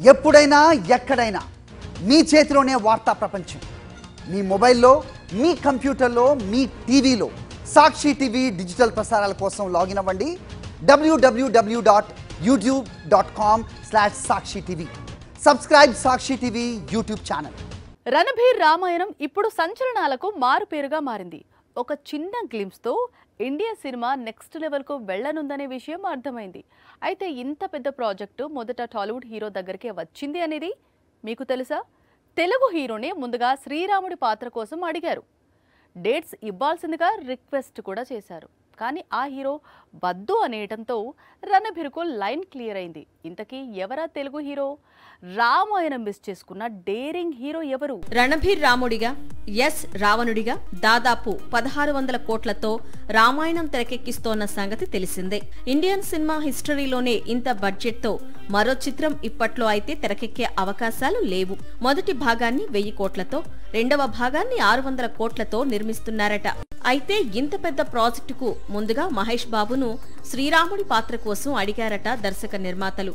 ఎప్పుడైనా ఎక్కడైనా మీ చేతిలోనే వార్తా ప్రపంచం. మీ మొబైల్లో, మీ కంప్యూటర్లో, మీ టీవీలో సాక్షి టీవీ డిజిటల్ ప్రసారాల కోసం లాగిన్ అవ్వండి www.youtube.com/sakshi-tv. Subscribe Sakshi TV YouTube channel. Ranbir Ramayanam ఇప్పుడు సంచలనాలకు మారుపేరుగా మారింది. ఒక చిన్న గ్లింప్స్తో ఇండియా సినిమా నెక్స్ట్ లెవెల్కు వెళ్లనుందనే విషయం అర్థమైంది. అయితే ఇంత పెద్ద ప్రాజెక్టు మొదట టాలీవుడ్ హీరో దగ్గరికి వచ్చింది అనేది మీకు తెలుసా? తెలుగు హీరోనే ముందుగా శ్రీరాముడి పాత్ర కోసం అడిగారు. డేట్స్ ఇవ్వాల్సిందిగా రిక్వెస్ట్ కూడా చేశారు. కానీ ఆ హీరో వద్దు అనేయటంతో రణబీర్కు లైన్ క్లియర్ అయింది. ఇంతకీ ఎవరా తెలుగు హీరో? రామాయణం మిస్ చేసుకున్న డేరింగ్ హీరో ఎవరు? రణబీర్ రాముడిగా, ఎస్ రావణుడిగా దాదాపు 1600 కోట్లతో రామాయణం తెరకెక్కిస్తోన్న సంగతి తెలిసిందే. ఇండియన్ సినిమా హిస్టరీలోనే ఇంత బడ్జెట్తో మరో చిత్రం ఇప్పట్లో అయితే తెరకెక్కే అవకాశాలు లేవు. మొదటి భాగాన్ని 1000 కోట్లతో, రెండవ భాగాన్ని 600 కోట్లతో నిర్మిస్తున్నారట. అయితే ఇంత పెద్ద ప్రాజెక్టుకు ముందుగా మహేష్ బాబును శ్రీరాముడి పాత్ర కోసం అడిగారట దర్శక నిర్మాతలు.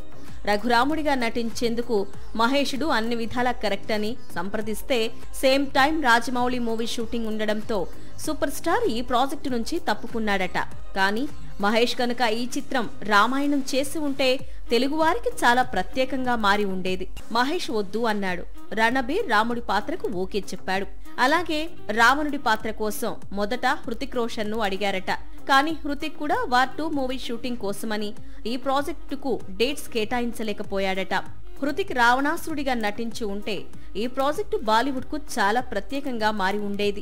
రఘురాముడిగా నటించేందుకు మహేషుడు అన్ని విధాలా కరెక్ట్ అని సంప్రదిస్తే same time Rajamouli movie shooting ఉండడంతో సూపర్ స్టార్ ఈ ప్రాజెక్టు నుంచి తప్పుకున్నాడట. కానీ మహేష్ కనుక ఈ చిత్రం రామాయణం చేసి ఉంటే తెలుగువారికి చాలా ప్రత్యేకంగా మారి ఉండేది. మహేష్ వద్దు అన్నాడు. రణబీర్ రాముడి పాత్రకు ఓకే చెప్పాడు. అలాగే రావణుడి పాత్ర కోసం మొదట హృతిక్ రోషన్ ను అడిగారట. కానీ హృతిక్ కూడా వార్ 2 మూవీ షూటింగ్ కోసమని ఈ ప్రాజెక్టుకు డేట్స్ కేటాయించలేకపోయాడట. హృతిక్ రావణాసురుడిగా నటించి ఉంటే ఈ ప్రాజెక్టు బాలీవుడ్ కు చాలా ప్రత్యేకంగా మారి ఉండేది.